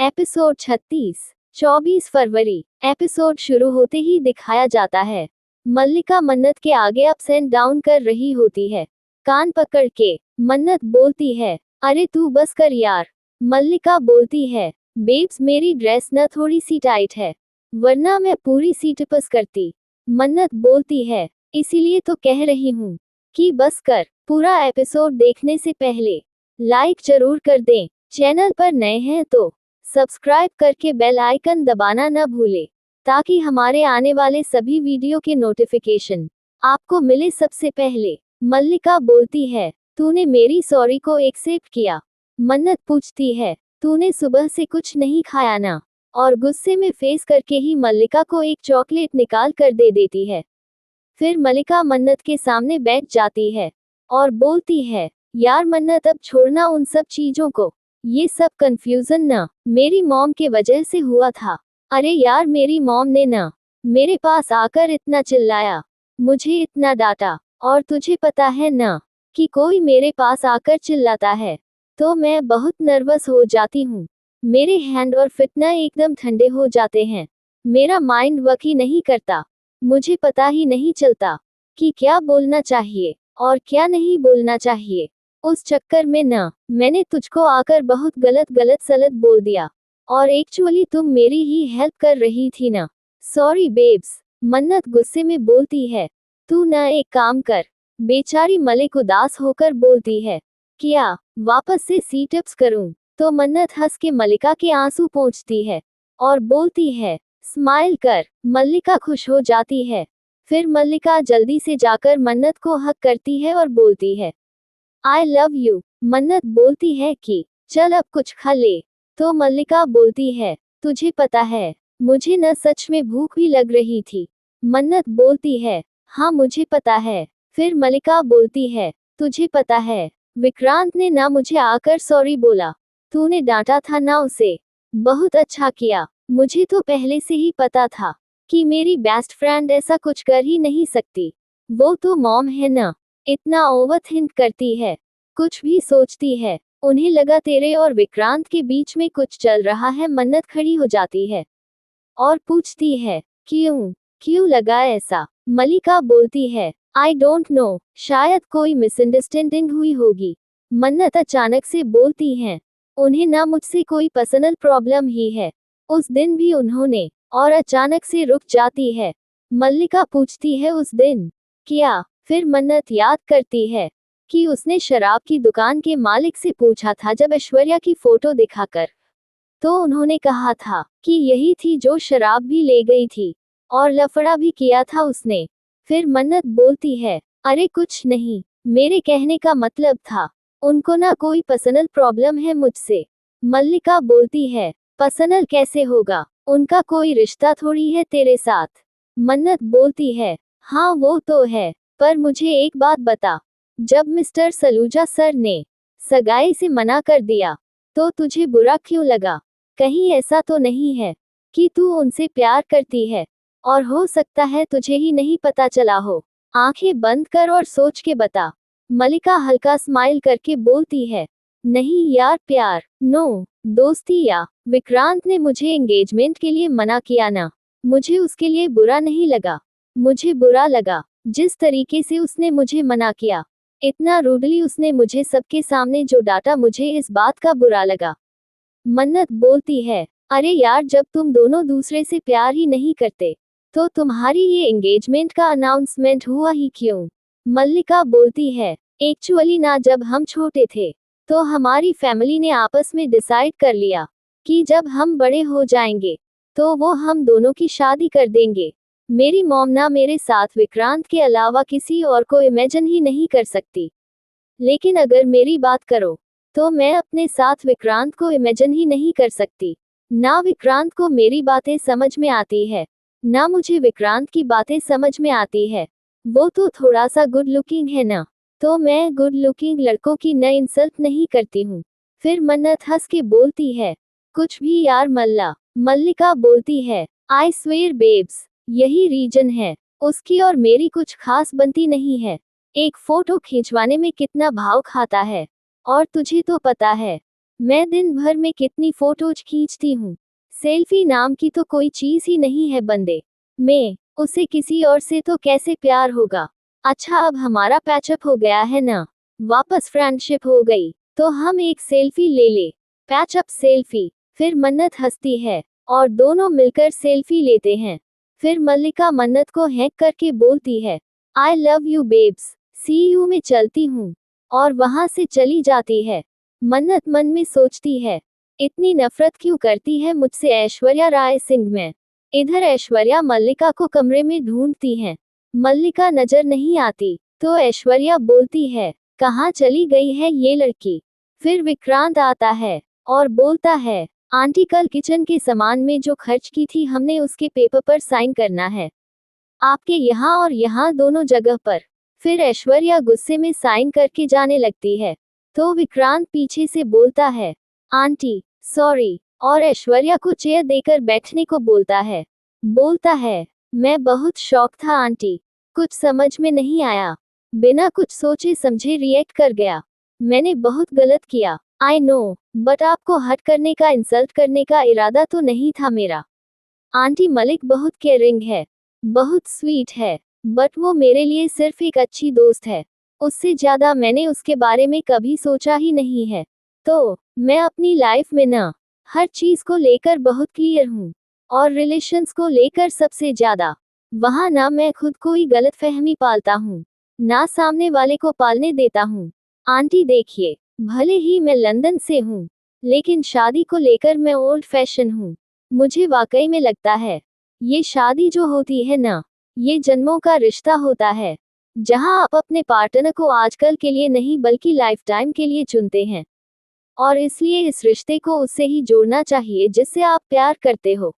Episode 36। 24 फरवरी। Episode शुरू होते ही दिखाया जाता है मल्लिका मन्नत के आगे अप्स एंड डाउन कर रही होती है। कान पकड़ के मन्नत बोलती है, अरे तू बस कर यार। मल्लिका बोलती है, बेब्स मेरी ड्रेस न थोड़ी सी टाइट है, वरना मैं पूरी सी टिपस करती। मन्नत बोलती है, इसीलिए तो कह रही हूँ कि बस कर। पूरा एपिसोड देखने से पहले लाइक जरूर कर दें। चैनल पर नए हैं तो सब्सक्राइब करके बेल आइकन दबाना न भूले, ताकि हमारे आने वाले सभी वीडियो के नोटिफिकेशन आपको मिले सबसे पहले। मल्लिका बोलती है, तूने मेरी सॉरी को एक्सेप्ट किया। मन्नत पूछती है, तूने सुबह से कुछ नहीं खाया ना? और गुस्से में फेस करके ही मल्लिका को एक चॉकलेट निकाल कर दे देती है। फिर मल्लिका मन्नत के सामने बैठ जाती है और बोलती है, यार मन्नत अब छोड़ना उन सब चीजों को, ये सब कंफ्यूजन ना मेरी मॉम के वजह से हुआ था। अरे यार मेरी मॉम ने ना मेरे पास आकर इतना चिल्लाया, मुझे इतना डांटा, और तुझे पता है ना कि कोई मेरे पास आकर चिल्लाता है तो मैं बहुत नर्वस हो जाती हूँ। मेरे हैंड और फिट ना एकदम ठंडे हो जाते हैं, मेरा माइंड वर्क ही नहीं करता, मुझे पता ही नहीं चलता कि क्या बोलना चाहिए और क्या नहीं बोलना चाहिए। उस चक्कर में ना मैंने तुझको आकर बहुत गलत सलत बोल दिया, और एक्चुअली तुम मेरी ही हेल्प कर रही थी ना। Sorry babes. मन्नत गुस्से में बोलती है, तू ना एक काम कर। बेचारी मलिक उदास होकर बोलती है, क्या वापस से सी टिप्स करूं? तो मन्नत हंस के मल्लिका के आंसू पोंछती है और बोलती है, स्माइल कर। मल्लिका खुश हो जाती है। फिर मल्लिका जल्दी से जाकर मन्नत को हक करती है और बोलती है, आई लव यू। मन्नत बोलती है कि चल अब कुछ खा ले। तो मल्लिका बोलती है, तुझे पता है मुझे न सच में भूख भी लग रही थी। मन्नत बोलती है, हाँ मुझे पता है। फिर मल्लिका बोलती है, तुझे पता है विक्रांत ने ना मुझे आकर सॉरी बोला, तूने डांटा था ना उसे, बहुत अच्छा किया। मुझे तो पहले से ही पता था कि मेरी बेस्ट फ्रेंड ऐसा कुछ कर ही नहीं सकती, वो तो मॉम है ना, इतना ओवर थिंक करती है, कुछ भी सोचती है। उन्हें लगा तेरे और विक्रांत के बीच में कुछ चल रहा है। मन्नत खड़ी हो जाती है और पूछती है, क्यों लगा ऐसा? मल्लिका बोलती है, आई डोंट नो, शायद कोई मिसअंडरस्टैंडिंग हुई होगी। मन्नत अचानक से बोलती है, उन्हें ना मुझसे कोई पर्सनल प्रॉब्लम ही है, उस दिन भी उन्होंने, और अचानक से रुक जाती है। मल्लिका पूछती है, उस दिन क्या? फिर मन्नत याद करती है कि उसने शराब की दुकान के मालिक से पूछा था जब ऐश्वर्या की फोटो दिखाकर, तो उन्होंने कहा था कि यही थी जो शराब भी ले गई थी और लफड़ा भी किया था उसने। फिर मन्नत बोलती है, अरे कुछ नहीं, मेरे कहने का मतलब था उनको ना कोई पर्सनल प्रॉब्लम है मुझसे। मल्लिका बोलती है, पर्सनल कैसे होगा, उनका कोई रिश्ता थोड़ी है तेरे साथ। मन्नत बोलती है, हाँ वो तो है, पर मुझे एक बात बता, जब मिस्टर सलूजा सर ने सगाई से मना कर दिया तो तुझे बुरा क्यों लगा? कहीं ऐसा तो नहीं है कि तू उनसे प्यार करती है और हो सकता है तुझे ही नहीं पता चला हो? आंखें बंद कर और सोच के बता। मल्लिका हल्का स्माइल करके बोलती है, नहीं यार प्यार नो, दोस्ती। या विक्रांत ने मुझे एंगेजमेंट के लिए मना किया ना, मुझे उसके लिए बुरा नहीं लगा, मुझे बुरा लगा जिस तरीके से उसने मुझे मना किया, इतना रूडली उसने मुझे सबके सामने जो डांटा, मुझे इस बात का बुरा लगा। मन्नत बोलती है, अरे यार जब तुम दोनों दूसरे से प्यार ही नहीं करते तो तुम्हारी ये एंगेजमेंट का अनाउंसमेंट हुआ ही क्यों? मल्लिका बोलती है, एक्चुअली ना जब हम छोटे थे तो हमारी फैमिली ने आपस में डिसाइड कर लिया कि जब हम बड़े हो जाएंगे तो वो हम दोनों की शादी कर देंगे। मेरी मॉम ना मेरे साथ विक्रांत के अलावा किसी और को इमेजिन ही नहीं कर सकती, लेकिन अगर मेरी बात करो तो मैं अपने साथ विक्रांत को इमेजिन ही नहीं कर सकती। ना विक्रांत को मेरी बातें समझ में आती है, ना मुझे विक्रांत की बातें समझ में आती है। वो तो थोड़ा सा गुड लुकिंग है ना, तो मैं गुड लुकिंग लड़कों की न इंसल्ट नहीं करती हूँ। फिर मन्नत हंस के बोलती है, कुछ भी यार मल्ला। मल्लिका बोलती है, आई स्वेयर बेब्स, यही रीजन है, उसकी और मेरी कुछ खास बनती नहीं है। एक फोटो खिंचवाने में कितना भाव खाता है, और तुझे तो पता है मैं दिन भर में कितनी फोटोज खींचती हूँ। सेल्फी नाम की तो कोई चीज ही नहीं है बंदे में, उसे किसी और से तो कैसे प्यार होगा। अच्छा अब हमारा पैचअप हो गया है ना, वापस फ्रेंडशिप हो गई, तो हम एक सेल्फी ले ले। Patch up selfie. फिर मन्नत हंसती है और दोनों मिलकर सेल्फी लेते हैं। फिर मल्लिका मन्नत को हैक करके बोलती है, I love you babes, see you में चलती हूँ, और वहां से चली जाती है। मन्नत मन में सोचती है, इतनी नफरत क्यों करती है मुझसे ऐश्वर्या राय सिंह में। इधर ऐश्वर्या मल्लिका को कमरे में ढूंढती है। मल्लिका नजर नहीं आती, तो ऐश्वर्या बोलती है, कहाँ चली गई है ये लड़की। फिर विक्रांत आता है और बोलता है, आंटी कल किचन के सामान में जो खर्च की थी हमने उसके पेपर पर साइन करना है, आपके यहाँ और यहाँ दोनों जगह पर। फिर ऐश्वर्या गुस्से में साइन करके जाने लगती है, तो विक्रांत पीछे से बोलता है, आंटी सॉरी, और ऐश्वर्या को चेयर देकर बैठने को बोलता है, मैं बहुत शॉक था आंटी, कुछ समझ में नहीं आया, बिना कुछ सोचे समझे रिएक्ट कर गया, मैंने बहुत गलत किया, आई नो, बट आपको हर्ट करने का इंसल्ट करने का इरादा तो नहीं था मेरा। आंटी मलिक बहुत केयरिंग है, बहुत स्वीट है, बट वो मेरे लिए सिर्फ एक अच्छी दोस्त है, उससे ज्यादा मैंने उसके बारे में कभी सोचा ही नहीं है। तो मैं अपनी लाइफ में ना हर चीज को लेकर बहुत क्लियर हूँ, और रिलेशंस को लेकर सबसे ज्यादा। वहाँ ना मैं खुद को ही गलतफहमी पालता हूँ, ना सामने वाले को पालने देता हूँ। आंटी देखिए, भले ही मैं लंदन से हूँ, लेकिन शादी को लेकर मैं ओल्ड फैशन हूँ। मुझे वाकई में लगता है, ये शादी जो होती है ना, ये जन्मों का रिश्ता होता है, जहां आप अपने पार्टनर को आजकल के लिए नहीं बल्कि लाइफ टाइम के लिए चुनते हैं। और इसलिए इस रिश्ते को उससे ही जोड़ना चाहिए जिससे आप प्यार करते हो।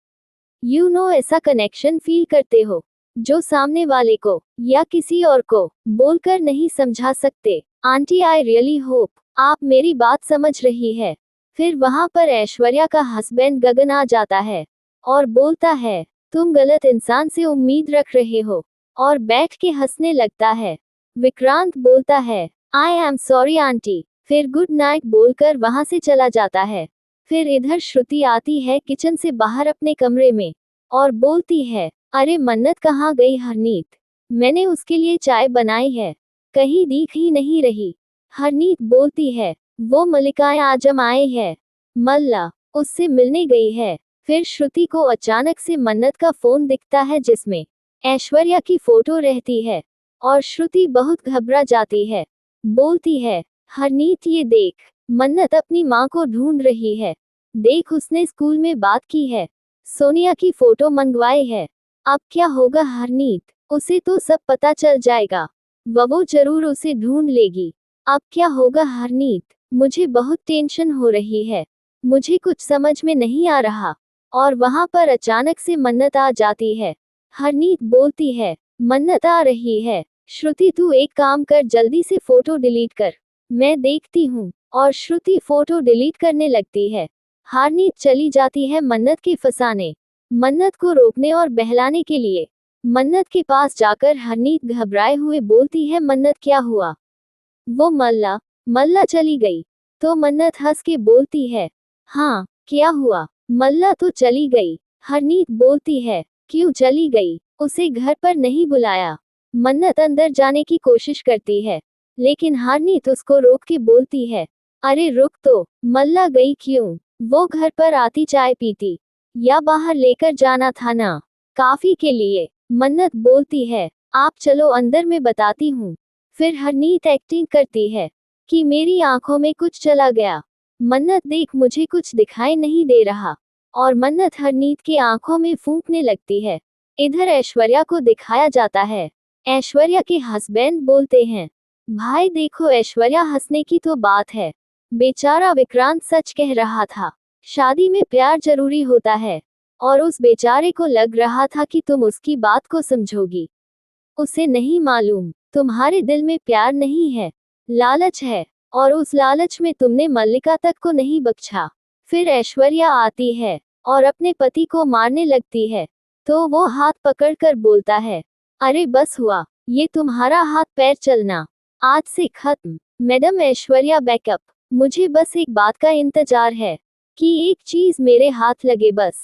ऐसा कनेक्शन फील करते हो, जो सामने वाले को या किसी और को बोलकर नहीं समझा सकते। आंटी आई रियली होप आप मेरी बात समझ रही है। फिर वहां पर ऐश्वर्या का हस्बैंड गगन आ जाता है और बोलता है, तुम गलत इंसान से उम्मीद रख रहे हो, और बैठ के हंसने लगता है। विक्रांत बोलता है, आई एम सॉरी आंटी, फिर गुड नाइट बोलकर वहां से चला जाता है। फिर इधर श्रुति आती है किचन से बाहर अपने कमरे में और बोलती है, अरे मन्नत कहाँ गई हरनीत, मैंने उसके लिए चाय बनाई है, कहीं दिख ही नहीं रही। हरनीत बोलती है, वो मल्लिकाएं आजम आए है, मल्ला उससे मिलने गई है। फिर श्रुति को अचानक से मन्नत का फोन दिखता है जिसमें ऐश्वर्या की फोटो रहती है, और श्रुति बहुत घबरा जाती है, बोलती है, हरनीत ये देख, मन्नत अपनी माँ को ढूंढ रही है, देख उसने स्कूल में बात की है, सोनिया की फोटो मंगवाई है, अब क्या होगा हरनीत, उसे तो सब पता चल जाएगा, वो जरूर उसे ढूंढ लेगी, अब क्या होगा हरनीत, मुझे बहुत टेंशन हो रही है, मुझे कुछ समझ में नहीं आ रहा। और वहां पर अचानक से मन्नत आ जाती है। हरनीत बोलती है, मन्नत आ रही है, श्रुति तू एक काम कर, जल्दी से फोटो डिलीट कर, मैं देखती हूँ। और श्रुति फोटो डिलीट करने लगती है। हरनीत चली जाती है मन्नत के फंसाने, मन्नत को रोकने और बहलाने के लिए। मन्नत के पास जाकर हरनीत घबराए हुए बोलती है, मन्नत क्या हुआ, वो मल्ला चली गई। तो मन्नत हंस के बोलती है, हाँ क्या हुआ, मल्ला तो चली गई। हरनीत बोलती है, क्यों चली गई, उसे घर पर नहीं बुलाया। मन्नत अंदर जाने की कोशिश करती है, लेकिन हरनीत उसको रोक के बोलती है, अरे रुक तो, मल्ला गई क्यों, वो घर पर आती चाय पीती, या बाहर लेकर जाना था ना, काफी के लिए। मन्नत बोलती है, आप चलो अंदर में बताती हूँ। फिर हरनीत एक्टिंग करती है कि मेरी आंखों में कुछ चला गया, मन्नत देख मुझे कुछ दिखाई नहीं दे रहा, और मन्नत हरनीत की आंखों में फूंकने लगती है। इधर ऐश्वर्या को दिखाया जाता है। ऐश्वर्या के हस्बैंड बोलते हैं, भाई देखो ऐश्वर्या हंसने की तो बात है, बेचारा विक्रांत सच कह रहा था, शादी में प्यार जरूरी होता है, और उस बेचारे को लग रहा था कि तुम उसकी बात को समझोगी, उसे नहीं मालूम तुम्हारे दिल में प्यार नहीं है, लालच है, और उस लालच में तुमने मल्लिका तक को नहीं बख्शा। फिर ऐश्वर्या आती है और अपने पति को मारने लगती है, तो वो हाथ पकड़कर बोलता है, अरे बस हुआ, ये तुम्हारा हाथ पैर चलना आज से खत्म। Madam Aishwarya backup. मुझे बस एक बात का इंतजार है कि एक चीज मेरे हाथ लगे बस,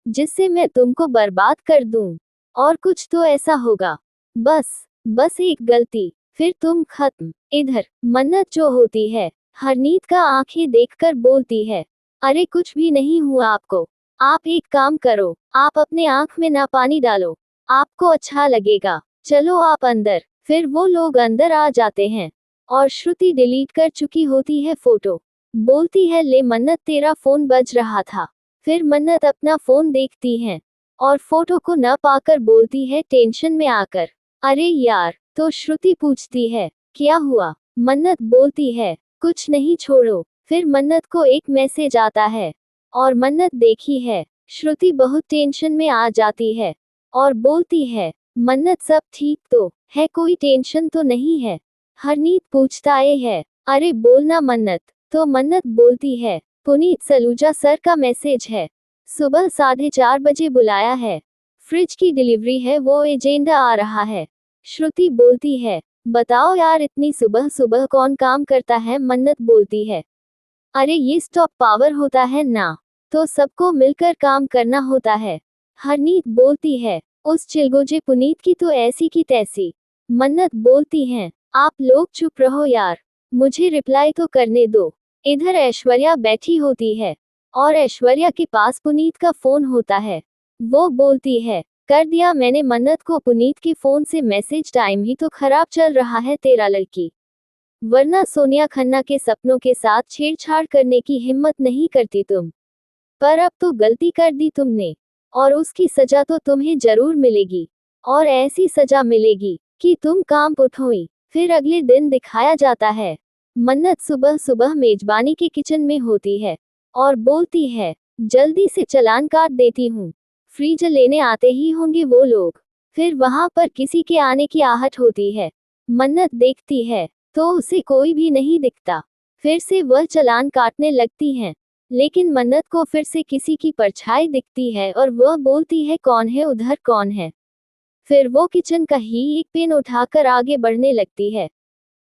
जिससे मैं तुमको बर्बाद कर दूं। और कुछ तो ऐसा होगा, बस एक गलती, फिर तुम खत्म। इधर मन्नत जो होती है, हरनीत का आंखें देखकर बोलती है, अरे कुछ भी नहीं हुआ आपको। आप एक काम करो, आप अपने आंख में ना पानी डालो, आपको अच्छा लगेगा। चलो आप अंदर। फिर वो लोग अंदर आ जाते हैं और श्रुति डिलीट कर चुकी होती है फोटो। बोलती है, ले मन्नत तेरा फोन बज रहा था। फिर मन्नत अपना फोन देखती है और फोटो को न पाकर बोलती है टेंशन में आकर, अरे यार। तो श्रुति पूछती है, क्या हुआ? मन्नत बोलती है, कुछ नहीं छोड़ो। फिर मन्नत को एक मैसेज आता है और मन्नत देखी है। श्रुति बहुत टेंशन में आ जाती है और बोलती है, मन्नत सब ठीक तो है, कोई टेंशन तो नहीं है? हरनीत पूछता है, अरे बोलना मन्नत। तो मन्नत बोलती है, पुनीत सलूजा सर का मैसेज है, सुबह 4:30 बजे बुलाया है, फ्रिज की डिलीवरी है, वो एजेंडा आ रहा है। श्रुति बोलती है, बताओ यार इतनी सुबह सुबह कौन काम करता है? मन्नत बोलती है, अरे ये स्टॉप पावर होता है ना, तो सबको मिलकर काम करना होता है। हरनीत बोलती है, उस चिलगोजे पुनीत की तो ऐसी की तैसी। मन्नत बोलती हैं, आप लोग चुप रहो यार, मुझे रिप्लाई तो करने दो। इधर ऐश्वर्या बैठी होती है और ऐश्वर्या के पास पुनीत का फोन होता है। वो बोलती है, कर दिया मैंने मन्नत को पुनीत के फोन से मैसेज, टाइम ही तो खराब चल रहा है तेरा लड़की, वरना सोनिया खन्ना के सपनों के साथ छेड़छाड़ करने की हिम्मत नहीं करती तुम। पर अब तो गलती कर दी तुमने और उसकी सजा तो तुम्हें जरूर मिलेगी, और ऐसी सजा मिलेगी कि तुम काम उठोई। फिर अगले दिन दिखाया जाता है, मन्नत सुबह सुबह मेजबानी के किचन में होती है और बोलती है, जल्दी से चालान काट देती हूँ, फ्रीज लेने आते ही होंगे वो लोग। फिर वहां पर किसी के आने की आहट होती है। मन्नत देखती है तो उसे कोई भी नहीं दिखता। फिर से वह चालान काटने लगती हैं, लेकिन मन्नत को फिर से किसी की परछाई दिखती है और वह बोलती है, कौन है उधर, कौन है? फिर वो किचन का ही एक पेन उठाकर आगे बढ़ने लगती है,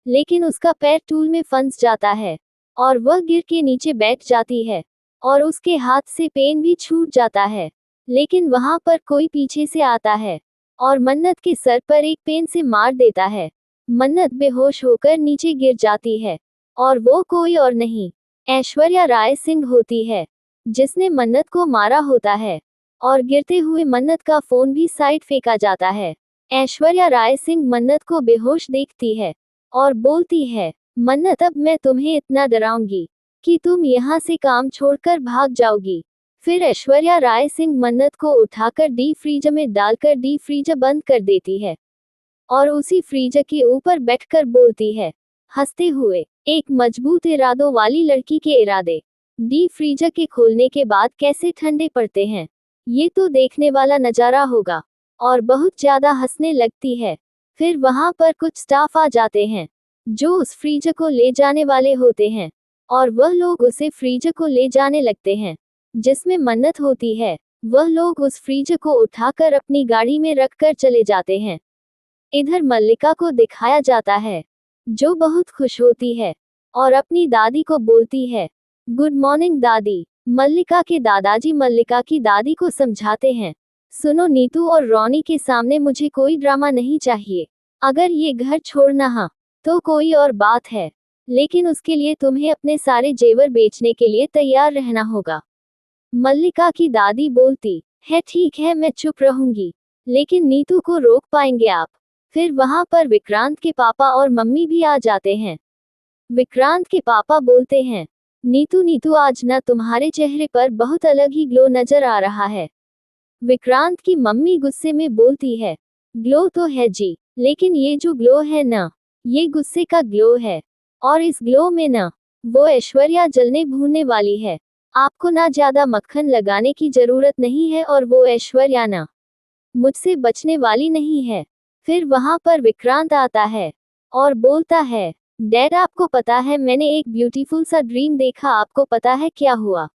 लेकिन उसका पैर टूल में फंस जाता है और वह गिर के नीचे बैठ जाती है और उसके हाथ से पेन भी छूट जाता है। लेकिन वहां पर कोई पीछे से आता है और मन्नत के सर पर एक पेन से मार देता है। मन्नत बेहोश होकर नीचे गिर जाती है और वो कोई और नहीं, ऐश्वर्या राय सिंह होती है, जिसने मन्नत को मारा होता है। और गिरते हुए मन्नत का फोन भी साइड फेंका जाता है। ऐश्वर्या राय सिंह मन्नत को बेहोश देखती है और बोलती है, मन्नत अब मैं तुम्हें इतना डराऊंगी कि तुम यहाँ से काम छोड़कर भाग जाओगी। फिर ऐश्वर्या राय सिंह मन्नत को उठाकर डीप फ्रीजर में डालकर डीप फ्रीजर बंद कर देती है और उसी फ्रीजर के ऊपर बैठकर बोलती है, हंसते हुए, एक मजबूत इरादों वाली लड़की के इरादे डीप फ्रीजर के खोलने के बाद कैसे ठंडे पड़ते हैं, ये तो देखने वाला नजारा होगा। और बहुत ज्यादा हंसने लगती है। फिर वहां पर कुछ स्टाफ आ जाते हैं जो उस फ्रीजर को ले जाने वाले होते हैं और वह लोग उसे फ्रीजर को ले जाने लगते हैं जिसमें मन्नत होती है। वह लोग उस फ्रीजर को उठाकर अपनी गाड़ी में रखकर चले जाते हैं। इधर मल्लिका को दिखाया जाता है, जो बहुत खुश होती है और अपनी दादी को बोलती है, गुड मॉर्निंग दादी। मल्लिका के दादाजी मल्लिका की दादी को समझाते हैं, सुनो नीतू और रॉनी के सामने मुझे कोई ड्रामा नहीं चाहिए। अगर ये घर छोड़ना है तो कोई और बात है, लेकिन उसके लिए तुम्हें अपने सारे जेवर बेचने के लिए तैयार रहना होगा। मल्लिका की दादी बोलती है, ठीक है मैं चुप रहूंगी, लेकिन नीतू को रोक पाएंगे आप? फिर वहां पर विक्रांत के पापा और मम्मी भी आ जाते हैं। विक्रांत के पापा बोलते हैं, नीतू नीतू आज ना तुम्हारे चेहरे पर बहुत अलग ही ग्लो नजर आ रहा है। विक्रांत की मम्मी गुस्से में बोलती है, ग्लो तो है जी, लेकिन ये जो ग्लो है ना, ये गुस्से का ग्लो है, और इस ग्लो में ना वो ऐश्वर्या जलने भूनने वाली है। आपको ना ज्यादा मक्खन लगाने की जरूरत नहीं है और वो ऐश्वर्या ना मुझसे बचने वाली नहीं है। फिर वहां पर विक्रांत आता है और बोलता है, डैड आपको पता है मैंने एक ब्यूटीफुल सा ड्रीम देखा, आपको पता है क्या हुआ?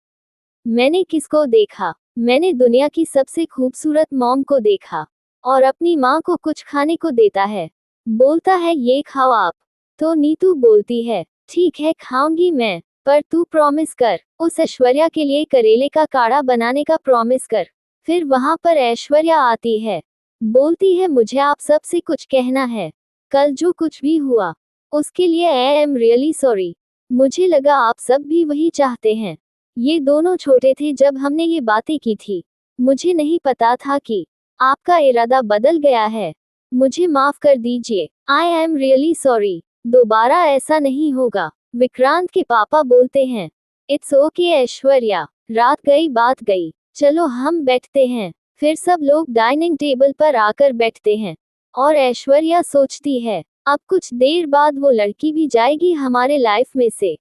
मैंने किसको देखा? मैंने दुनिया की सबसे खूबसूरत मॉम को देखा और अपनी माँ को कुछ खाने को देता है। बोलता है, ये खाओ आप। तो नीतू बोलती है, ठीक है खाऊंगी मैं। पर तू प्रॉमिस कर, उस ऐश्वर्या के लिए करेले का काढ़ा बनाने का प्रॉमिस कर। फिर वहां पर ऐश्वर्या आती है, बोलती है मुझे आप सबसे कुछ कहना है। कल जो कुछ भी हुआ उसके लिए आई एम रियली सॉरी। मुझे लगा आप सब भी वही चाहते हैं। ये दोनों छोटे थे जब हमने ये बातें की थी। मुझे नहीं पता था कि आपका इरादा बदल गया है। मुझे माफ कर दीजिए। I am really sorry. दोबारा ऐसा नहीं होगा। विक्रांत के पापा बोलते हैं, इट्स ओके ऐश्वर्या, रात गई बात गई, चलो हम बैठते हैं। फिर सब लोग डाइनिंग टेबल पर आकर बैठते हैं और ऐश्वर्या सोचती है, अब कुछ देर बाद वो लड़की भी जाएगी हमारे लाइफ में से,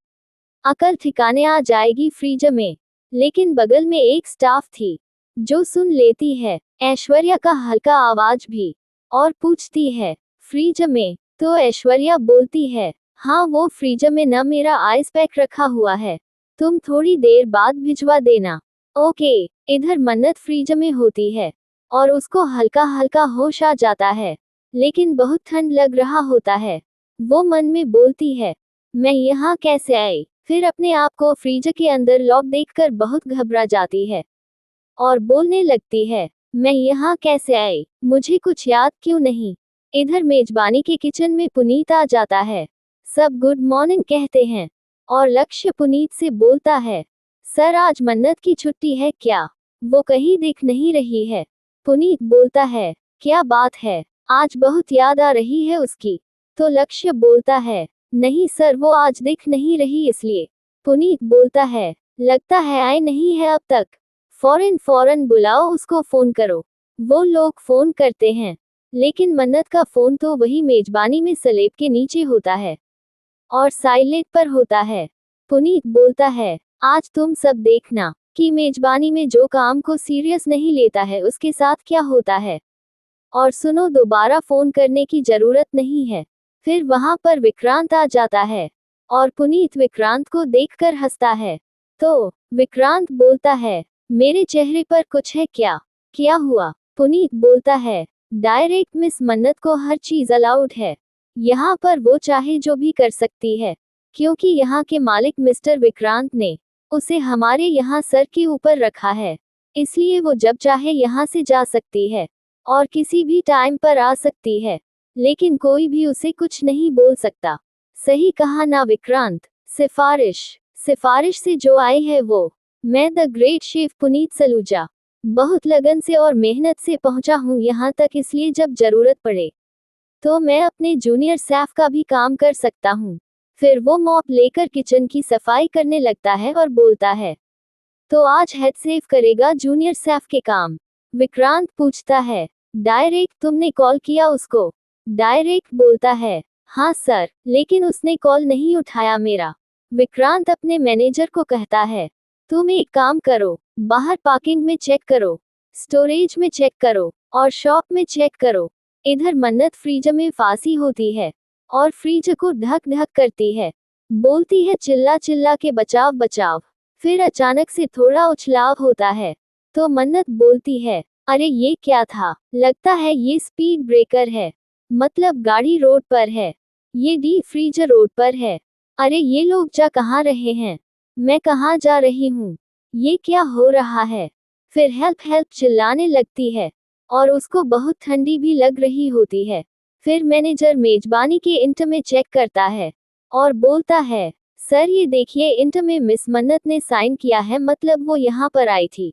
अकल ठिकाने आ जाएगी फ्रिज में। लेकिन बगल में एक स्टाफ थी जो सुन लेती है ऐश्वर्या का हल्का आवाज भी और पूछती है, फ्रिज में? तो ऐश्वर्या बोलती है, हाँ वो फ्रिज में न मेरा आइस पैक रखा हुआ है, तुम थोड़ी देर बाद भिजवा देना। ओके। इधर मन्नत फ्रिज में होती है और उसको हल्का हल्का होश आ जाता है, लेकिन बहुत ठंड लग रहा होता है। वो मन में बोलती है, मैं यहाँ कैसे आई? फिर अपने आप को फ्रिज के अंदर लॉक देखकर बहुत घबरा जाती है और बोलने लगती है, मैं यहाँ कैसे आई? मुझे कुछ याद क्यों नहीं? इधर मेजबानी के किचन में पुनीत आ जाता है। सब गुड मॉर्निंग कहते हैं और लक्ष्य पुनीत से बोलता है, सर आज मन्नत की छुट्टी है क्या? वो कहीं दिख नहीं रही है। पुनीत बोलता है, क्या बात है, आज बहुत याद आ रही है उसकी। तो लक्ष्य बोलता है, नहीं सर वो आज दिख नहीं रही इसलिए। पुनीत बोलता है, लगता है आई नहीं है अब तक। फौरन बुलाओ उसको, फोन करो। वो लोग फोन करते हैं, लेकिन मन्नत का फोन तो वही मेजबानी में स्लेब के नीचे होता है और साइलेंट पर होता है। पुनीत बोलता है, आज तुम सब देखना कि मेजबानी में जो काम को सीरियस नहीं लेता है उसके साथ क्या होता है। और सुनो, दोबारा फोन करने की जरूरत नहीं है। फिर वहां पर विक्रांत आ जाता है और पुनीत विक्रांत को देखकर हंसता है। तो विक्रांत बोलता है, मेरे चेहरे पर कुछ है क्या? क्या हुआ? पुनीत बोलता है, डायरेक्ट मिस मन्नत को हर चीज अलाउड है। यहाँ पर वो चाहे जो भी कर सकती है, क्योंकि यहाँ के मालिक मिस्टर विक्रांत ने उसे हमारे यहाँ सर के ऊपर रखा है, इसलिए वो जब चाहे यहाँ से जा सकती है और किसी भी टाइम पर आ सकती है, लेकिन कोई भी उसे कुछ नहीं बोल सकता। सही कहा ना विक्रांत? सिफारिश से जो आई है वो मैं the great chef Puneet Saluja बहुत लगन से और मेहनत से पहुंचा हूं यहाँ तक, इसलिए जब जरूरत पड़े तो मैं अपने जूनियर शेफ का भी काम कर सकता हूँ। फिर वो मॉप लेकर किचन की सफाई करने लगता है और बोलता है, तो आज हेड शेफ करेगा जूनियर शेफ के काम? विक्रांत पूछता है, डायरेक्ट तुमने कॉल किया उसको? डायरेक्ट बोलता है, हाँ सर, लेकिन उसने कॉल नहीं उठाया मेरा। विक्रांत अपने मैनेजर को कहता है, तुम एक काम करो, बाहर पार्किंग में चेक करो, स्टोरेज में चेक करो और शॉप में चेक करो। इधर मन्नत फ्रीज में फांसी होती है और फ्रीज को ढक ढक करती है, बोलती है चिल्ला चिल्ला के बचाव बचाव। फिर अचानक से थोड़ा उछलाव होता है तो मन्नत बोलती है, अरे ये क्या था? लगता है ये स्पीड ब्रेकर है, मतलब गाड़ी रोड पर है। ये डी फ्रीजर रोड पर है। अरे ये लोग जा कहाँ रहे हैं? मैं कहाँ जा रही हूँ? ये क्या हो रहा है? फिर हेल्प हेल्प चिल्लाने लगती है और उसको बहुत ठंडी भी लग रही होती है। फिर मैनेजर मेजबानी के इंट में चेक करता है और बोलता है, सर ये देखिए इंट में मिस मन्नत ने साइन किया है, मतलब वो यहाँ पर आई थी।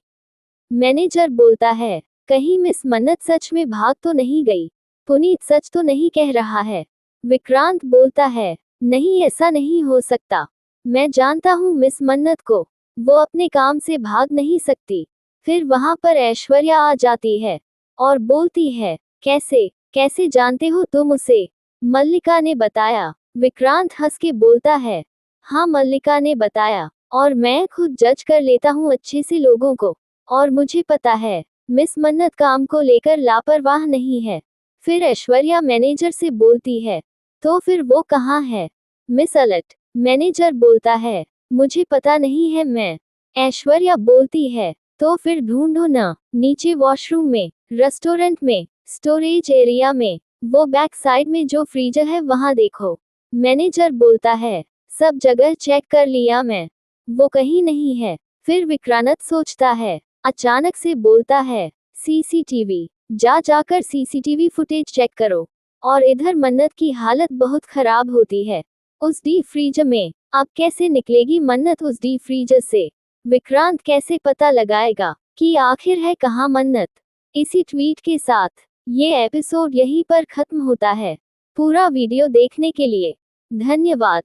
मैनेजर बोलता है, कहीं मिस मन्नत सच में भाग तो नहीं गई? पुनीत सच तो नहीं कह रहा है? विक्रांत बोलता है, नहीं ऐसा नहीं हो सकता, मैं जानता हूँ मिस मन्नत को, वो अपने काम से भाग नहीं सकती। फिर वहां पर ऐश्वर्या आ जाती है और बोलती है, कैसे कैसे जानते हो तुम उसे? मल्लिका ने बताया। विक्रांत हंस के बोलता है, हाँ मल्लिका ने बताया और मैं खुद जज कर लेता हूँ अच्छे से लोगों को, और मुझे पता है मिस मन्नत काम को लेकर लापरवाह नहीं है। फिर ऐश्वर्या मैनेजर से बोलती है, तो फिर वो कहाँ है? Miss alert. मैनेजर बोलता है, मुझे पता नहीं है मैं। ऐश्वर्या बोलती है, तो फिर ढूंढो ना, नीचे वॉशरूम में, रेस्टोरेंट में, स्टोरेज एरिया में, वो बैक साइड में जो फ्रीजर है वहां देखो। मैनेजर बोलता है, सब जगह चेक कर लिया मैं। वो कहीं नहीं है। फिर विक्रांत सोचता है। अचानक से बोलता है, सीसीटीवी, जाकर सीसीटीवी फुटेज चेक करो। और इधर मन्नत की हालत बहुत खराब होती है। उस डीप फ्रीजर में अब कैसे निकलेगी मन्नत उस डीप फ्रीजर से? विक्रांत कैसे पता लगाएगा कि आखिर है कहाँ मन्नत? इसी ट्वीट के साथ ये एपिसोड यहीं पर खत्म होता है। पूरा वीडियो देखने के लिए धन्यवाद।